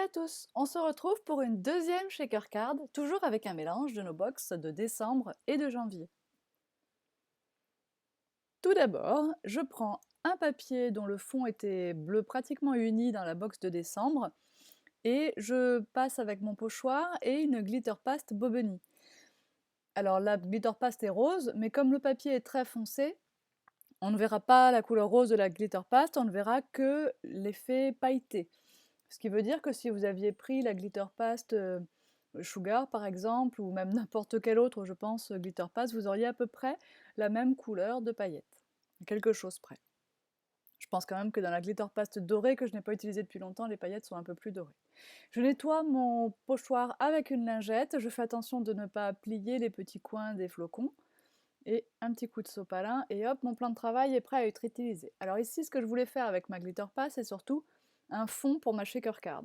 à tous, on se retrouve pour une deuxième shaker card, toujours avec un mélange de nos box de décembre et de janvier. Tout d'abord, je prends un papier dont le fond était bleu pratiquement uni dans la box de décembre et je passe avec mon pochoir et une glitter paste Bobeni. Alors la glitter paste est rose, mais comme le papier est très foncé, on ne verra pas la couleur rose de la glitter paste, on ne verra que l'effet pailleté. Ce qui veut dire que si vous aviez pris la glitter paste Sugar par exemple, ou même n'importe quel autre, je pense, glitter paste, vous auriez à peu près la même couleur de paillettes. Quelque chose près. Je pense quand même que dans la glitter paste dorée, que je n'ai pas utilisée depuis longtemps, les paillettes sont un peu plus dorées. Je nettoie mon pochoir avec une lingette, je fais attention de ne pas plier les petits coins des flocons, et un petit coup de sopalin, et hop, mon plan de travail est prêt à être utilisé. Alors ici, ce que je voulais faire avec ma glitter paste, c'est surtout un fond pour ma shaker card.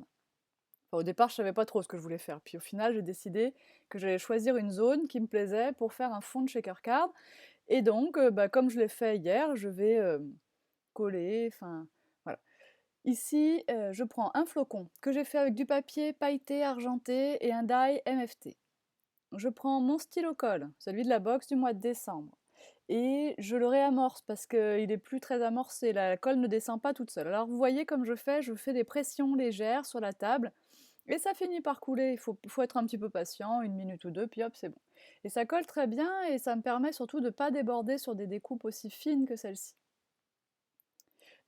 Enfin, au départ, je savais pas trop ce que je voulais faire, puis au final, j'ai décidé que j'allais choisir une zone qui me plaisait pour faire un fond de shaker card, et donc, comme je l'ai fait hier, je vais coller, enfin, voilà. Ici, je prends un flocon que j'ai fait avec du papier pailleté, argenté et un die MFT. Je prends mon stylo colle, celui de la box du mois de décembre, et je le réamorce parce qu'il est plus très amorcé, la colle ne descend pas toute seule. Alors vous voyez comme je fais des pressions légères sur la table, et ça finit par couler, il faut être un petit peu patient, une minute ou deux, puis hop, c'est bon. Et ça colle très bien, et ça me permet surtout de ne pas déborder sur des découpes aussi fines que celle-ci.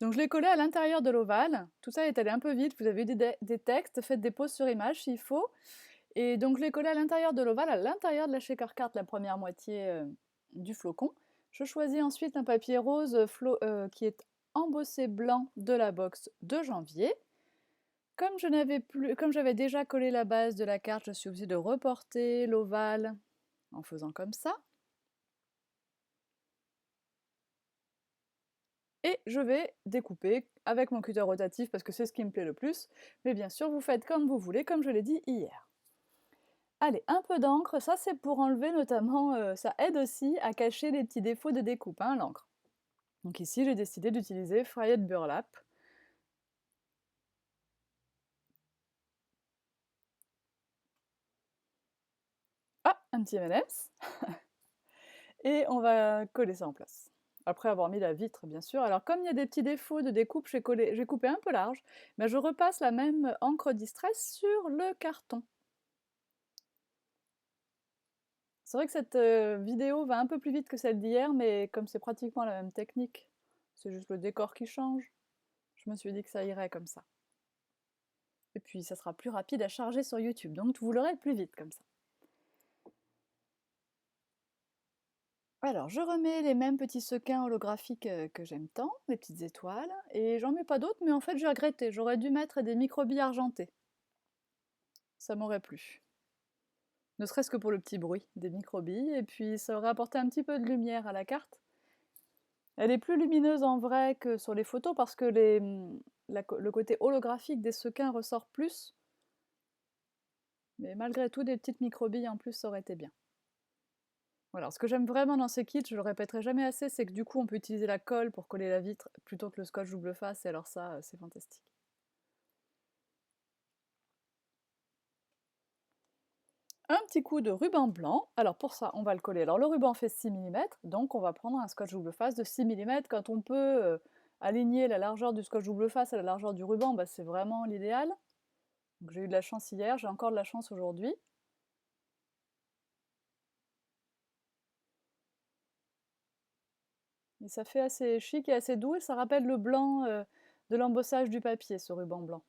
Donc je l'ai collé à l'intérieur de l'ovale, tout ça est allé un peu vite, vous avez eu des textes, faites des pauses sur image s'il faut, et donc je l'ai collé à l'intérieur de l'ovale, à l'intérieur de la shaker card, la première moitié du flocon. Je choisis ensuite un papier rose qui est embossé blanc de la box de janvier. Comme j'avais déjà collé la base de la carte, je suis obligée de reporter l'ovale en faisant comme ça. Et je vais découper avec mon cutter rotatif parce que c'est ce qui me plaît le plus. Mais bien sûr, vous faites comme vous voulez, comme je l'ai dit hier. Allez, un peu d'encre, ça c'est pour enlever notamment, ça aide aussi à cacher les petits défauts de découpe, hein, l'encre. Donc ici, j'ai décidé d'utiliser Frayed Burlap. Ah, un petit M&M's. Et on va coller ça en place. Après avoir mis la vitre, bien sûr. Alors comme il y a des petits défauts de découpe, j'ai coupé un peu large, mais je repasse la même encre Distress sur le carton. C'est vrai que cette vidéo va un peu plus vite que celle d'hier, mais comme c'est pratiquement la même technique, c'est juste le décor qui change, je me suis dit que ça irait comme ça. Et puis ça sera plus rapide à charger sur YouTube, donc vous l'aurez plus vite comme ça. Alors je remets les mêmes petits sequins holographiques que j'aime tant, les petites étoiles, et j'en mets pas d'autres, mais en fait j'ai regretté, j'aurais dû mettre des microbilles argentées. Ça m'aurait plu. Ne serait-ce que pour le petit bruit des microbilles, et puis ça aurait apporté un petit peu de lumière à la carte. Elle est plus lumineuse en vrai que sur les photos parce que le côté holographique des sequins ressort plus. Mais malgré tout, des petites microbilles en plus, ça aurait été bien. Voilà, ce que j'aime vraiment dans ces kits, je le répéterai jamais assez, c'est que du coup on peut utiliser la colle pour coller la vitre plutôt que le scotch double face, et alors ça, c'est fantastique. Un petit coup de ruban blanc, alors pour ça on va le coller. Alors le ruban fait 6 mm, donc on va prendre un scotch double face de 6 mm. Quand on peut aligner la largeur du scotch double face à la largeur du ruban, bah, c'est vraiment l'idéal. J'ai eu de la chance hier, j'ai encore de la chance aujourd'hui. Et ça fait assez chic et assez doux, et ça rappelle le blanc de l'embossage du papier, ce ruban blanc.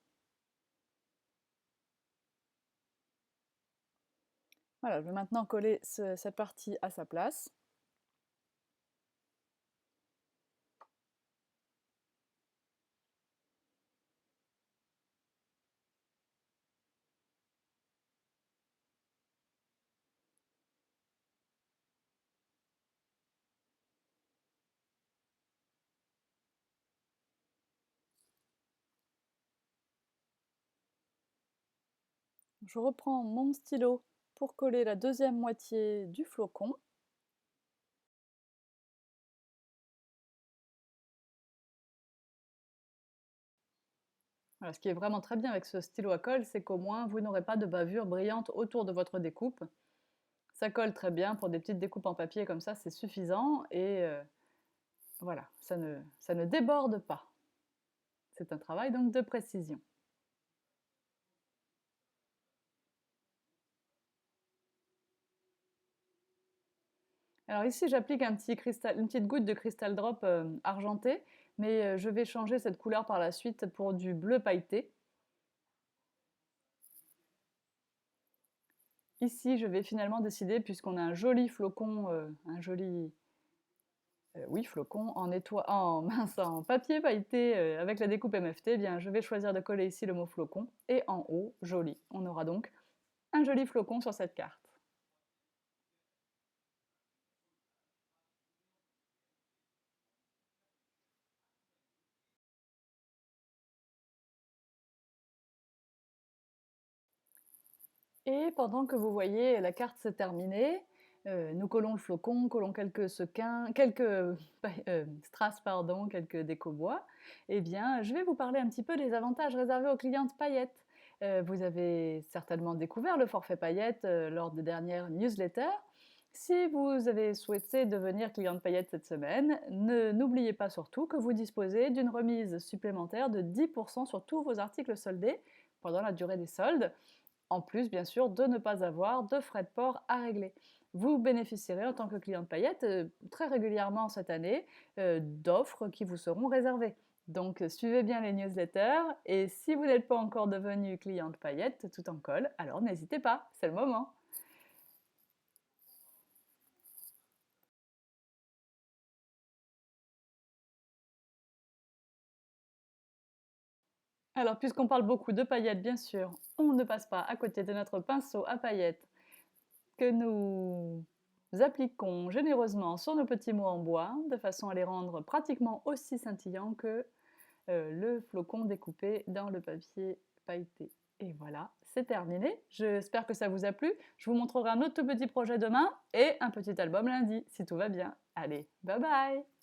Voilà, je vais maintenant coller cette partie à sa place. Je reprends mon stylo pour coller la deuxième moitié du flocon. Voilà, ce qui est vraiment très bien avec ce stylo à colle, c'est qu'au moins vous n'aurez pas de bavure brillante autour de votre découpe. Ça colle très bien pour des petites découpes en papier comme ça, c'est suffisant et voilà, ça ne déborde pas. C'est un travail donc de précision. Alors ici, j'applique un petit cristal, une petite goutte de cristal drop argenté, mais je vais changer cette couleur par la suite pour du bleu pailleté. Ici, je vais finalement décider, puisqu'on a un joli flocon, un joli oui, flocon mince, en papier pailleté avec la découpe MFT, eh bien, je vais choisir de coller ici le mot flocon et en haut, joli. On aura donc un joli flocon sur cette carte. Et pendant que vous voyez la carte se terminer, nous collons le flocon, collons quelques sequins, quelques strass, pardon, quelques déco-bois. Eh bien, je vais vous parler un petit peu des avantages réservés aux clientes paillettes. Vous avez certainement découvert le forfait paillettes lors des dernières newsletters. Si vous avez souhaité devenir cliente paillettes cette semaine, n'oubliez pas surtout que vous disposez d'une remise supplémentaire de 10% sur tous vos articles soldés pendant la durée des soldes, en plus bien sûr de ne pas avoir de frais de port à régler. Vous bénéficierez en tant que client de paillettes très régulièrement cette année d'offres qui vous seront réservées. Donc suivez bien les newsletters et si vous n'êtes pas encore devenu client de paillettes tout en colle, alors n'hésitez pas, c'est le moment. Alors puisqu'on parle beaucoup de paillettes bien sûr, on ne passe pas à côté de notre pinceau à paillettes que nous appliquons généreusement sur nos petits mots en bois, de façon à les rendre pratiquement aussi scintillants que le flocon découpé dans le papier pailleté. Et voilà, c'est terminé. J'espère que ça vous a plu. Je vous montrerai un autre tout petit projet demain et un petit album lundi, si tout va bien. Allez, bye bye!